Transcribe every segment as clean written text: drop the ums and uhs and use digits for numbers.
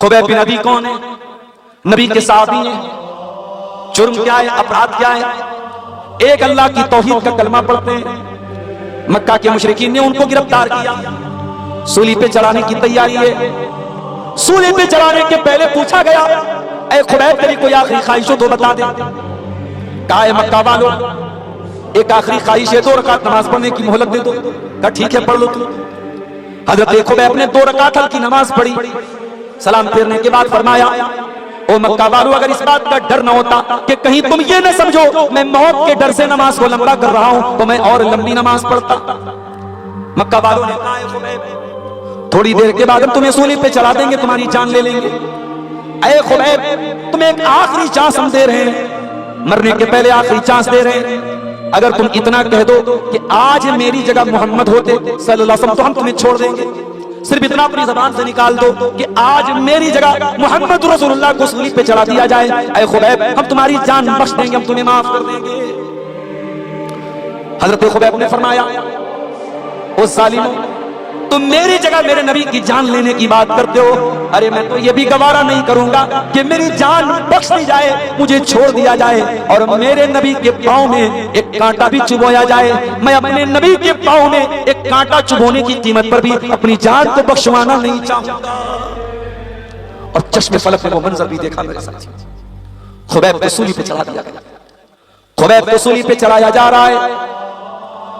Khubaib बिन अदी कौन है? नबी के साहबी हैं। जुर्म क्या है, अपराध क्या है? एक अल्लाह की तौहीद का कलमा पढ़ते हैं। मक्का के मुशरिकीन ने उनको गिरफ्तार किया, सूली पे चढ़ाने की तैयारी है। सूली पे चढ़ाने के पहले पूछा गया, ऐ खुबैब तेरी कोई आखिरी ख्वाहिश हो तो बता दे। कहा है मक्का वालों, एक आखिरी ख्वाहिश है, 2 रकात नमाज पढ़ने की मोहलत दे दो। कहा ठीक है, पढ़ लो तुम। हजरत खुबैब ने 2 रकात हल्की नमाज पढ़ी। सलाम फेरने के बाद फरमाया, ओ मक्का वालों, अगर इस बात का डर न होता कि कहीं तुम ये न समझो मैं मौत के डर से नमाज को लंबा कर रहा हूं, तो मैं और लंबी नमाज पढ़ता। मक्का वालों ने कहा, खुबैब थोड़ी देर के बाद हम तुम्हें सूली पे चला देंगे, तुम्हारी जान ले लेंगे। ऐ खुबैब, तुम्हें एक आखिरी चांस हम दे रहे हैं, मरने के पहले आखिरी चांस दे रहे हैं। अगर तुम इतना कह दो कि आज मेरी जगह मोहम्मद होते सल्लल्लाहु अलैहि वसल्लम, तो हम तुम्हें छोड़ देंगे। सिर्फ इतना अपनी जबान से निकाल दो कि आज मेरी जगह मोहम्मद रसूलुल्लाह को सूली पे चढ़ा दिया जाए, ऐ खुबैब हम तुम्हारी जान बख्श देंगे, हम तुम्हें माफ कर देंगे। हजरत खुबैब ने फरमाया, ओ जालिमों, तुम मेरी जगह मेरे नबी की जान लेने की बात करते हो। अरे मैं तो ये भी गवारा नहीं करूंगा कि मेरी जान बख्श दी जाए, मुझे छोड़ दिया जाए और मेरे नबी के पांव में एक कांटा भी चुभोया जाए। मैं अपने नबी के पांव में एक कांटा चुभोने की कीमत पर भी अपनी जान को बख्शवाना नहीं चाहूंगा। और चश्मे फलक में वो मंजर भी देखा मेरे साथ। खुबैब को सूली पे चढ़ा दिया गया, खुबैब को सूली पे चढ़ाया जा रहा है,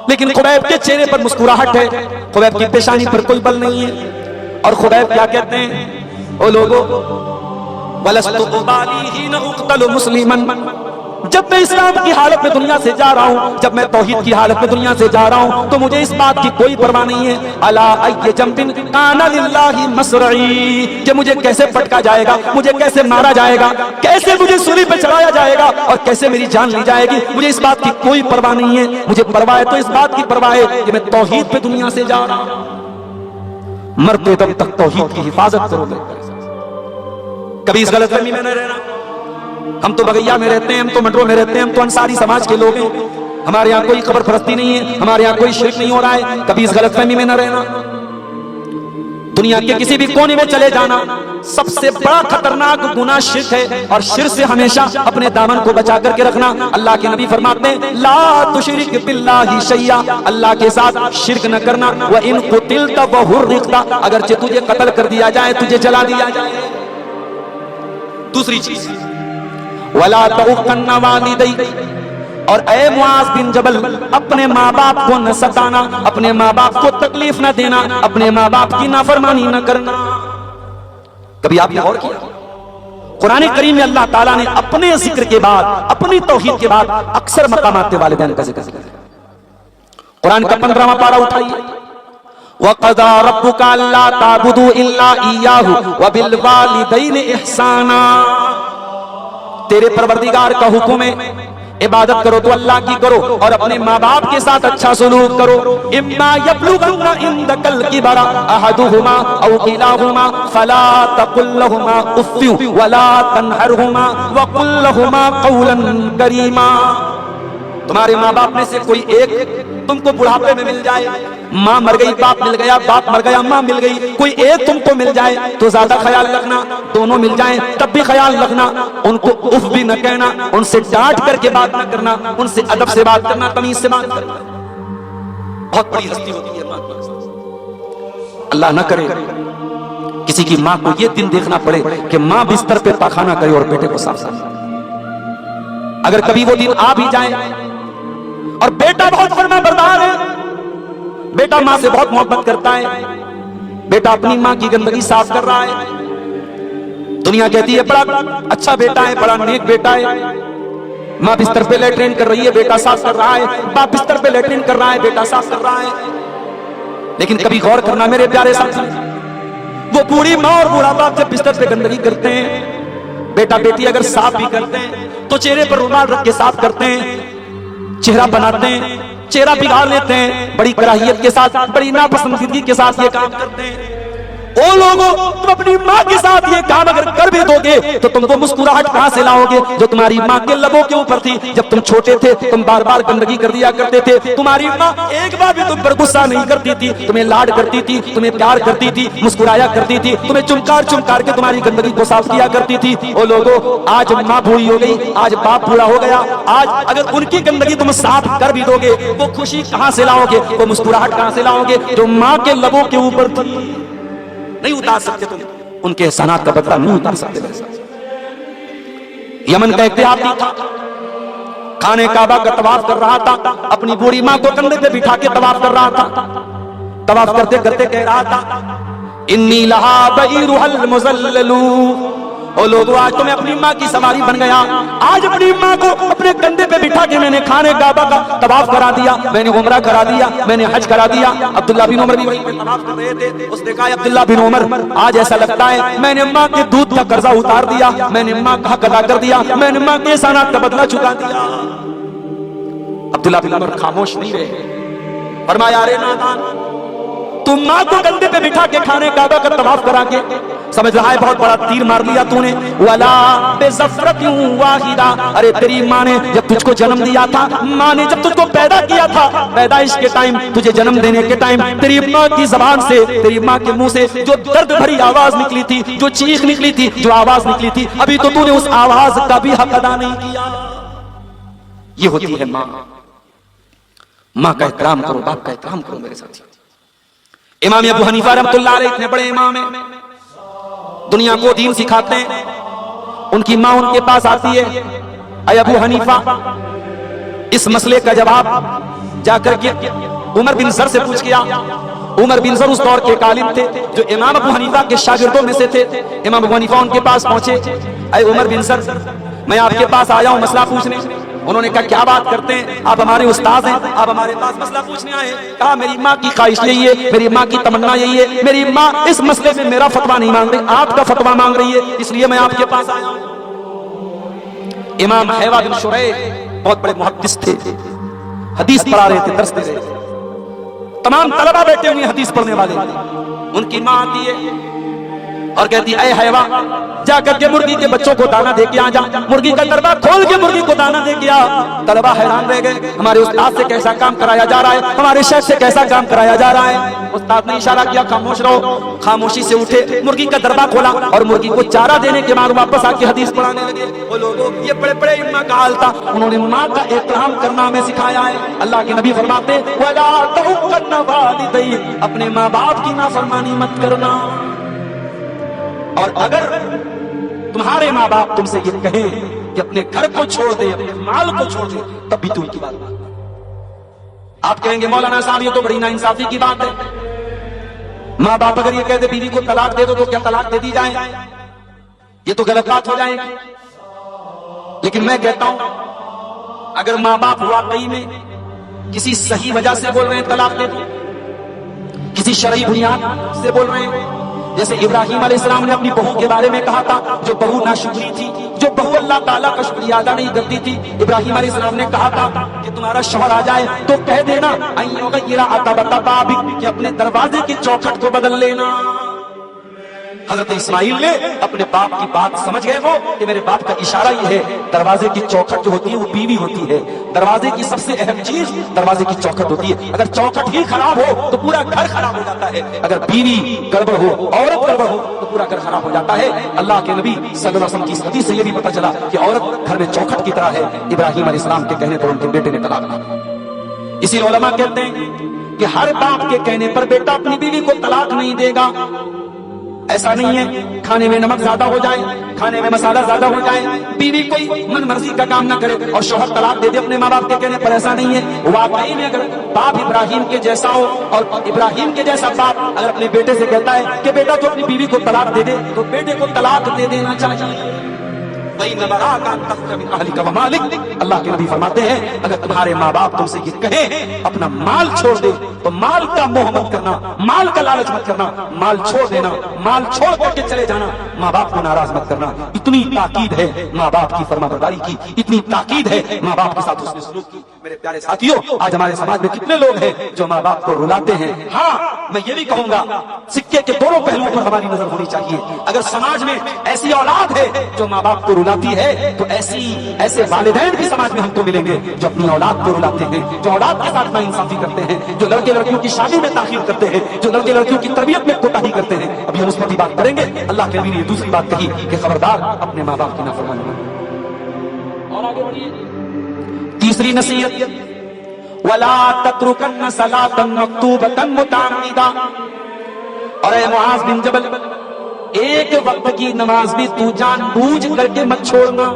लेकिन खुबैब के चेहरे पर मुस्कुराहट है, खुबैब की पेशानी पर कोई बल नहीं है। और खुबैब क्या कहते हैं, ओ लोगों, वलस्तु उबाली हिन उक़तलु मुस्लिमन, जब मैं इस्लाम की हालत में दुनिया से जा रहा हूं, जब मैं तौहीद की हालत में दुनिया से जा रहा हूं, तो मुझे इस बात की कोई परवाह नहीं है। अला अय्य जंबिन काना लिल्लाहि मसरई, कि मुझे कैसे पटका जाएगा, मुझे कैसे मारा जाएगा, कैसे मुझे सूली पे चढ़ाया जाएगा और कैसे मेरी जान ली जाएगी, मुझे इस बात की कोई परवाह नहीं है। मुझे परवाह है तो इस बात की परवाह है कि मैं तौहीद पे दुनिया से जा रहा हूं। मरते दम तक तौहीद की हिफाजत करोगे, कभी इस गलतफहमी में न रहना। हम तो बगैया में रहते हैं, हम तो मंडरों में रहते हैं, हम तो अंसारी समाज के लोग हैं, हमारे यहाँ कोई कब्र परस्ती नहीं है, हमारे यहाँ कोई शिरक नहीं हो रहा है। कभी इस गलतफहमी में न रहना। दुनिया के किसी भी कोने में चले जाना, सबसे बड़ा खतरनाक गुनाह शिर्क है, और शिर्क से हमेशा अपने दामन को बचा करके रखना। अल्लाह के नबी फरमाते हैं, ला तुशरिक बिल्लाहि शैया, अल्लाह के साथ शिर्क न करना। व इन कुतिलता व हुर्रिकता, अगर तुझे कत्ल कर दिया जाए, तुझे जला दिया जाए। दूसरी चीज, वला तउक़न्ना वालिदै, और ऐ मुआज़ बिन जबल, अपने माँ बाप को न सताना, अपने माँ बाप को तकलीफ न देना, अपने माँ बाप की नाफरमानी न करना। कभी आपने गौर किया, कुरान करीम में अल्लाह ताला ने अपने जिक्र के बाद, अपनी तौहीद के बाद अक्सर मकामात वालिदैन का जिक्र किया। कुरान का 15वां पारा उठाइए, वक़ज़ा रब्बुका अल्ला ताबुदू इल्ला इय्याहु व बिल वालिदैनि इहसाना, तेरे परवरदिगार का हुक्म है इबादत करो तो अल्लाह की करो और अपने माँ बाप के साथ अच्छा सलूक करो। इम्मा यब्लुगन्ना इंदकल किबरा अहदुहुमा औ किलाहुमा फला तकुल लहुमा उफ़्फ़िन वला तनहरहुमा वकुल लहुमा क़ौलन करीमा। तुम्हारे माँ बाप में से कोई एक तुमको बुढ़ापे में मिल जाए, माँ मर गई बाप मिल गया, बाप मर गया माँ मिल गई, कोई एक तुमको मिल जाए तो ज्यादा ख्याल रखना, दोनों मिल जाएं तब भी ख्याल रखना, उनको उफ भी न कहना, उनसे डांट करके बात न करना, उनसे अदब से बात करना, तमीज से बात करना। बहुत बड़ी हस्ती होती है माँ। अल्लाह न करे किसी की माँ को ये दिन देखना पड़े कि माँ बिस्तर पे पाखाना करे और बेटे को साफ साफ। अगर कभी वो दिन आ भी जाए और बेटा बहुत फर्मा बरदार है, बेटा माँ से बहुत मोहब्बत करता है, बेटा अपनी माँ की गंदगी साफ कर रहा है, दुनिया कहती है बड़ा अच्छा बेटा है, बड़ा नेक बेटा है, माँ बिस्तर पे लेटरिन कर रही है, बेटा साफ कर रहा है, बाप बिस्तर पे लेटरिन कर रहा है, बेटा साफ कर रहा है। लेकिन कभी गौर करना मेरे प्यारे साथी, वो बूढ़ी माँ और बूढ़ा बाप जब बिस्तर पे गंदगी करते हैं, बेटा बेटी अगर साफ भी करते हैं तो चेहरे पर रुमाल रख के साफ करते हैं, चेहरा बनाते हैं, चेहरा बिगाड़ लेते हैं, बड़ी कराहियत के साथ, बड़ी नापसंदीदगी के साथ ये काम करते हैं। ओ लोगों, तुम अपनी माँ के साथ ये काम अगर कर भी दोगे करोगे तो तुम वो मुस्कुराहट कहां से लाओगे जो तुम्हारी माँ के लबों के ऊपर थी? जब तुम छोटे थे तुम बार बार गंदगी कर दिया करते थे, तुम्हारी माँ एक बार भी तुम पर गुस्सा नहीं करती थी, तुम्हें लाड करती थी, तुम्हें प्यार करती थी, मुस्कुराया करती थी, तुम्हें चुमकार चुमकार के तुम्हारी गंदगी को साफ किया करती थी। ओ लोगों, आज माँ बूढ़ी हो गई, आज बाप बूढ़ा हो गया, आज अगर उनकी गंदगी तुम साफ कर भी दोगे, वो खुशी कहां से लाओगे, वो मुस्कुराहट कहां से लाओगे जो माँ के लबों के ऊपर थी? नहीं उतार सकते तुम उनके एहसानात का बदला, नहीं उतार सकते। यमन का एक देहाती था, खाने काबा का तवाफ कर रहा था, अपनी बूढ़ी माँ को कंधे पे बिठा के तवाफ कर रहा था। तवाफ करते करते कह रहा था, इन्नी लहा बईरुहल मुज़ल्ललू। ओ लोगों, आज तो मैं अपनी माँ की सवारी बन गया, आज अपनी माँ को अपने कंधे पे बिठा के मैंने खाने काबा का तवाफ करा दिया, मैंने उम्रा करा दिया, मैंने हज करा दिया। अब्दुल्ला बिन उमर भी वहीं पे तवाफ कर रहे थे। उसने कहा, अब्दुल्ला बिन उमर, आज ऐसा लगता है मैंने माँ के दूध का कर्जा उतार दिया, मैंने माँ का हक अदा कर दिया, मैंने माँ के एहसानात का बदला चुका दिया। अब्दुल्ला बिन उमर खामोश नहीं रहे। फरमाया, अरे नादान, तुम माँ को कंधे पे बिठा के खाने काबा का तवाफ करा के, समझ रहा है बहुत बड़ा तीर मार लिया तूने। वला बेज़फ़रतिन वाहिदा, अरे तेरी माँ ने जब तुझको जन्म दिया था, माँ ने जब तुझको पैदा किया था, पैदाइश के टाइम, तुझे जन्म देने के टाइम, तेरी माँ की जबान से, तेरी माँ के मुंह से जो दर्द भरी आवाज निकली थी, जो चीख निकली थी, जो आवाज निकली थी, अभी तो तूने उस आवाज का भी हक अदा नहीं किया। ये होती है माँ। माँ का एहतराम करो, बाप का एहतराम करो मेरे साथी। इमाम अबू हनीफा रहमतुल्लाह अलैह इतने बड़े इमाम हैं, दुनिया को दीन सिखाते हैं। उनकी माँ उनके पास आती है, अय अबू हनीफा, इस मसले का जवाब जाकर के उमर बिन सर से पूछ किया। उमर बिन सर उस दौर के कालिम थे, जो इमाम अबू हनीफा के शागिर्दों में से थे। इमाम अबू हनीफा उनके पास पहुंचे, अय उमर बिन सर, मैं आपके पास आया हूं मसला पूछने। उन्होंने कहा, क्या बात करते हैं, आप हमारे उस्ताद हैं, आप हमारे पास मसला पूछने आए। कहा, मेरी माँ की ख्वाहिश यही है, मेरी माँ की तमन्ना यही है, मेरी माँ इस मसले में मेरा फतवा नहीं मांग रही, आपका फतवा मांग रही है, इसलिए मैं आपके पास आया हूं। इमाम हैवा बिन शुरैह बहुत बड़े मुहद्दिस थे, हदीस पढ़ा रहे थे, दर्स दे रहे थे, तमाम तलबा बैठे हुए हदीस पढ़ने वाले। उनकी माँ आती है और कहती है, हैवा, जाकर के मुर्गी के बच्चों को दाना दे के आ जा। मुर्गी का दरबा खोल के मुर्गी को दाना दे के आ। तलबा हैरान रह गए, हमारे उस्ताद से कैसा काम कराया जा रहा है, हमारे शेख से कैसा काम कराया जा रहा है। उस्ताद ने इशारा किया, खामोश रहो। खामोशी से उठे, मुर्गी का दरबा खोला और मुर्गी को चारा देने के बाद वापस आके हदीस पढ़ाने लगे। वो लोगों, ये बड़े बड़े इल्म का हाल था, उन्होंने माँ का एहतराम करना हमें सिखाया है। अल्लाह के नबी फरमाते, वला तउक़न्ना वालिदैक, अपने माँ बाप की नाफरमानी मत करना। और अगर तुम्हारे माँ बाप तुमसे ये कहें कि अपने घर को छोड़ दे, अपने माल को छोड़ दे, तब भी तुम की बात मानना। आप कहेंगे, मौलाना साहब ये तो बड़ी नाइंसाफी की बात है। माँ बाप अगर ये कहते बीवी को तलाक दे दो, तो क्या तलाक दे दी जाए? ये तो गलत बात हो जाएगी। लेकिन मैं कहता हूं, अगर माँ बाप वाकई में किसी सही वजह से बोल रहे हैं तलाक दे दो, किसी शरई बुनियाद से बोल रहे हैं, जैसे इब्राहिम अलैहिस्सलाम ने अपनी बहू के बारे में कहा था, जो बहू नाशुक्री थी, जो बहू अल्लाह ताला का शुक्रिया अदा नहीं करती थी। इब्राहिम अलैहिस्सलाम ने कहा था कि तुम्हारा शौहर आ जाए तो कह देना कि अपने दरवाजे की चौखट को बदल लेना। हजरत इस्माइल ने अपने बाप की बात समझ गए वो कि मेरे बाप का इशारा ये है, दरवाजे की चौखट जो होती है वो बीवी होती है। दरवाजे की सबसे अहम चीज दरवाजे की चौखट होती है। अगर चौखट ही खराब हो तो पूरा घर खराब हो जाता है। अगर बीवी गड़बड़ हो, औरत गड़बड़ हो, तो पूरा घर खराब हो जाता है। अल्लाह के नबी सल्लल्लाहु अलैहि वसल्लम की हदीस से ये भी पता चला कि औरत घर में चौखट की तरह है। इब्राहिम अलैहिस्सलाम के कहने पर उनके बेटे ने तलाक दी। इसी उलमा कहते हैं कि हर बाप के कहने पर बेटा अपनी बीवी को तलाक नहीं देगा। ऐसा नहीं है, खाने में नमक ज्यादा हो जाए, खाने में मसाला ज्यादा हो जाए, बीवी कोई मन मर्जी का काम ना करे और शौहर तलाक दे दे अपने माँ बाप के कहने पर, ऐसा नहीं है। वाकई में अगर बाप इब्राहिम के जैसा हो और इब्राहिम के जैसा बाप अगर अपने बेटे से कहता है कि बेटा तो अपनी बीवी को तलाक दे दे, तो बेटे को तलाक दे देना चाहिए। अल्लाह के नबी फरमाते हैं, अगर तुम्हारे माँ बाप तुमसे ये कहें अपना माल छोड़ दे, तो माल का मोह मत करना, माल का लालच मत करना, माल छोड़ देना, माल छोड़ करके चले जाना, माँ बाप को नाराज मत करना। इतनी ताकीद है माँ बाप की फरमाबरदारी की, इतनी ताकीद है माँ बाप के साथ उसने सलूक की। میرے پیارے ساتھیوں، آج ہمارے سماج میں کتنے لوگ ہیں جو ماں باپ کو رلاتے ہیں. ہاں میں یہ بھی کہوں گا سکے کے دونوں پہلوؤں پر ہماری نظر ہونی چاہیے. اگر سماج میں ایسی اولاد ہے جو ماں باپ کو رلاتی ہے تو ایسے والدین بھی سماج میں ہم کو ملیں گے جو اپنی اولاد کو رلاتے ہیں، جو اولاد کے ساتھ ناانصافی کرتے ہیں، جو لڑکے لڑکیوں کی شادی میں تاخیر کرتے ہیں، جو لڑکے لڑکیوں کی تربیت میں کوتاہی کرتے ہیں. ابھی ہم اس پر بھی بات کریں گے. اللہ کے نبی نے یہ دوسری بات کہی کہ خبردار اپنے ماں باپ کی نافرمانی کرو. اور آگے بڑھیے. تیسری نصیحت، ولا تترکن صلاۃ مکتوبۃ متعمدا. اور اے معاذ بن جبل، ایک وقت کی نماز بھی تو جان بوجھ کر کے مت چھوڑنا.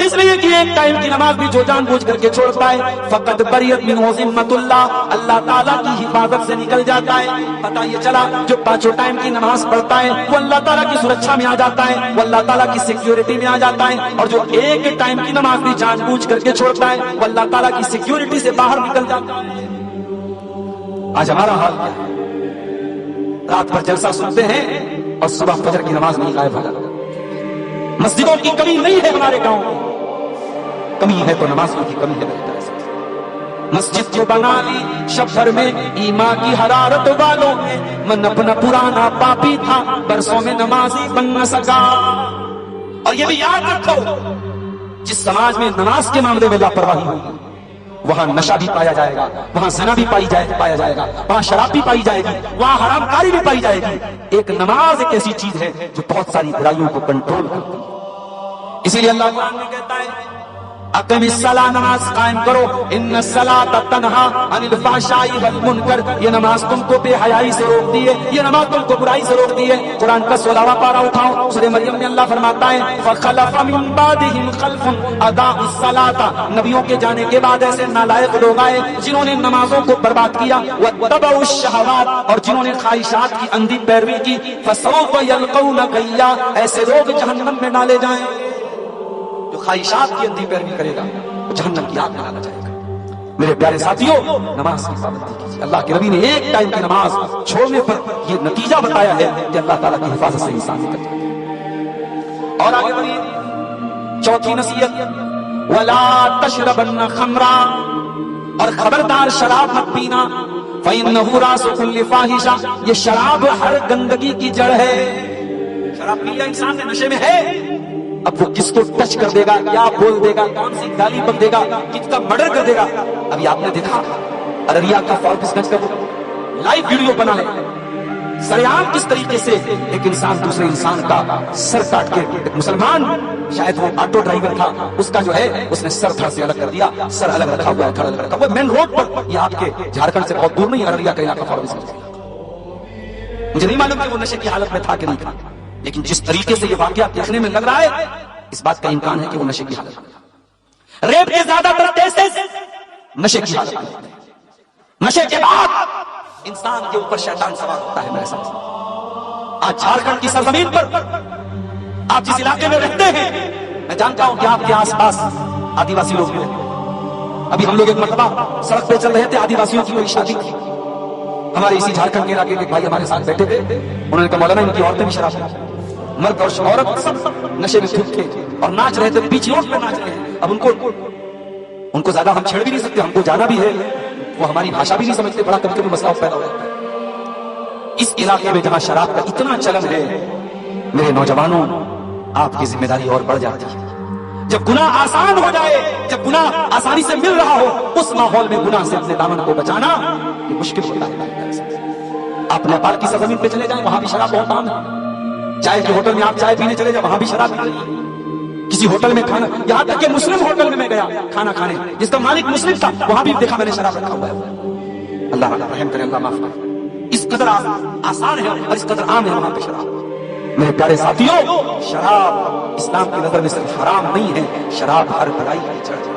اس لیے کہ ایک ٹائم کی نماز بھی جو جان بوجھ کر کے چھوڑتا ہے فقط بریت منہ ذمۃ اللہ، اللہ تعالیٰ کی حفاظت سے نکل جاتا ہے. پتہ یہ چلا جو پانچوں ٹائم کی نماز پڑھتا ہے وہ اللہ تعالیٰ کی سرکشا میں آ جاتا ہے، وہ اللہ تعالیٰ کی سیکیورٹی میں آ جاتا ہے. اور جو ایک ٹائم کی نماز بھی جان بوجھ کر کے چھوڑتا ہے وہ اللہ تعالیٰ کی سیکیورٹی سے باہر نکل جاتا ہے. آج ہمارا حال کیا ہے؟ رات بھر جلسہ سنتے ہیں اور صبح فجر کی نماز نہیں غائب ہو جاتا. مسجدوں کی کمی نہیں ہے ہمارے گاؤں میں، کمی ہے تو نمازوں کی کمی ہے. مسجد جو بنا لی شب بھر میں ایمان کی حرارت والوں میں، من اپنا پرانا پاپی تھا برسوں میں نمازی بن نہ سکا. اور یہ بھی یاد رکھو جس سماج میں نماز کے معاملے میں لاپرواہی ہوگی وہاں نشہ بھی پایا جائے گا، وہاں زنا بھی پایا جائے گا، وہاں شراب بھی پائی جائے گی، وہاں حرام کاری بھی پائی جائے گی. ایک نماز ایک ایسی چیز ہے جو بہت ساری برائیوں کو کنٹرول کرتی ہے. اسی لیے اللہ قرآن میں کہتا ہے اقم الصلاۃ، نماز قائم کرو، ان الصلاۃ تنہا عن الفحشاء والمنکر. یہ نماز تم کو بے حیائی سے روکتی ہے، یہ نماز تم کو برائی سے روکتی ہے. قرآن کا 16واں پارہ اٹھاؤ، سورہ مریم میں اللہ فرماتا ہے فخلف من بعدهم خلف اضاعوا الصلاۃ. نبیوں کے جانے کے بعد ایسے نالائق لوگ آئے جنہوں نے نمازوں کو برباد کیا، واتبعوا الشہوات، اور جنہوں نے خواہشات کی اندھی پیروی کی. فسوف یلقون غیا، ایسے لوگ جہنم میں ڈالے جائیں. جو خواہشات کی اندھی پیروی کرے گا وہ جہنم کی آگ میں ڈالا جائے گا. میرے پیارے ساتھیوں، نماز کی پابندی کیجیے. اللہ کے نبی نے ایک ٹائم کی نماز چھوڑنے پر یہ نتیجہ بتایا ہے کہ اللہ تعالیٰ کی حفاظت سے انسان نکل جائے گا. اور آگے بڑھیے. چوتھی نصیحت، ولا تشربن خمرا، اور خبردار شراب مت پینا. فإنه رأس كل فاحشة، یہ شراب ہر گندگی کی جڑ ہے. شراب پیا انسان نے نشے میں ہے، اب وہ کس کو ٹچ کر دے گا، کیا بول دے گا، کون سی گالی بک دے گا، کس کا مرڈر کر دے گا. ابھی آپ نے دیکھا ارریا کا فاربس گنج کا لائیو ویڈیو بنا ہے، سریعام کس طریقے سے ایک انسان دوسرے انسان کا سر کاٹ کے، ایک مسلمان شاید وہ آٹو ڈرائیور تھا، اس کا جو ہے اس نے سر دھڑ سے الگ کر دیا، سر الگ رکھا ہوا ہے، دھڑ الگ رکھا ہوا ہے مین روڈ پر. یہ آپ کے جھارکھنڈ سے بہت دور نہیں، ارریا کا علاقہ فاربس گنج. مجھے نہیں معلوم کہ وہ نشے کی حالت میں تھا کہ نہیں تھا، لیکن جس طریقے سے یہ واقعہ دیکھنے میں لگ رہا ہے اس بات کا امکان ہے کہ وہ نشے کی حالت میں. ریپ کے زیادہ تر کیسز نشے کی حالت میں. نشے کے بعد انسان کے اوپر شیطان سوار ہوتا ہے. میرے ساتھ آج جھارکھنڈ کی سرزمین پر آپ جس علاقے میں رہتے ہیں، میں جانتا ہوں کہ آپ کے آس پاس آدیواسی لوگ ہیں. ابھی ہم لوگ ایک مرتبہ سڑک پہ چل رہے تھے، آدیواسیوں کی کوئی شادی تھی. ہمارے اسی جھارکھنڈ کے علاقے کے بھائی ہمارے ساتھ بیٹھے تھے. انہوں نے کہا مولانا ان کی عورتیں بھی شراب پیتی ہیں، مرد اور عورت سب نشے میں دھوت تھے اور ناچ رہے تھے، بیچ روڈ پہ ناچ رہے ہیں. اب ان کو زیادہ ہم چھیڑ بھی نہیں سکتے، ہم کو جانا بھی ہے، وہ ہماری بھاشا بھی نہیں سمجھتے، بڑا کبھی کبھی مسئلہ پیدا ہو جاتا ہے. اس علاقے میں جہاں شراب کا اتنا چلن ہے، میرے نوجوانوں آپ کی ذمہ داری اور بڑھ جاتی ہے. جب گناہ آسان ہو جائے، جب گناہ آسانی سے مل رہا ہو، اس ماحول میں گناہ سے اپنے دامن کو بچانا یہ مشکل ہوتا ہے. آپ نیپال کی سرزمین پہ چلے جائیں، وہاں بھی شراب بہت عام ہے. چائے کے ہوٹل میں آپ چائے پینے چلے جائیں، وہاں بھی شراب مل رہی ہے. کسی ہوٹل میں کھانا، یہاں تک کہ مسلم ہوٹل میں گیا کھانا کھانے، جس کا مالک مسلم تھا، وہاں بھی دیکھا میں نے شراب رکھا ہوا ہے. اللہ رحم کرے، اللہ معاف کرے. اس قدر آسان ہے اور اس قدر عام ہے وہاں پہ شراب. میرے پیارے ساتھیوں، شراب اسلام کی نظر میں صرف حرام نہیں ہے، شراب ہر برائی کی جڑ ہے.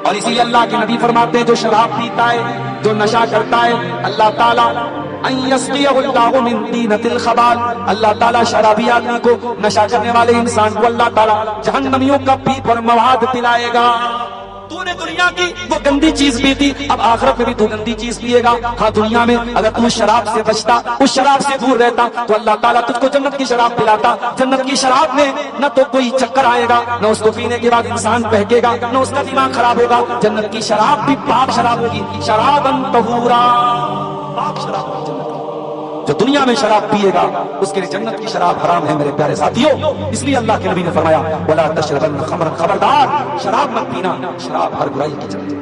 اور اسی لیے اللہ کے نبی فرماتے ہیں جو شراب پیتا ہے، جو نشہ کرتا ہے، اللہ تعالیٰ اللہ تعالیٰ شرابی آدمی کو، نشہ کرنے والے انسان کو اللہ تعالیٰ جہنمیوں کا پیپ اور مواد پلائے گا. تو نے دنیا کی وہ گندی چیز پی تھی، اب آخرت میں بھی تو گندی چیز پیے گا۔ ہاں دنیا میں اگر تم شراب سے بچتا، اس شراب سے دور رہتا، تو اللہ تعالیٰ تجھ کو جنت کی شراب پلاتا۔ جنت کی شراب میں نہ تو کوئی چکر آئے گا، نہ اس کو پینے کے بعد انسان بہکے گا، نہ اس کا دماغ خراب ہوگا۔ جنت کی شراب بھی پاک شراب ہوگی، شراباً طہورا، پاک شراب ہوگی جنت کی۔ جو دنیا میں شراب پیے گا اس کے لیے جنت کی شراب حرام ہے میرے پیارے ساتھیوں۔ اس لیے اللہ کے نبی نے فرمایا وَلَا تَشْرَبَنَّ خَمْرًا، خبردار شراب مت پینا، شراب ہر برائی کی جنت۔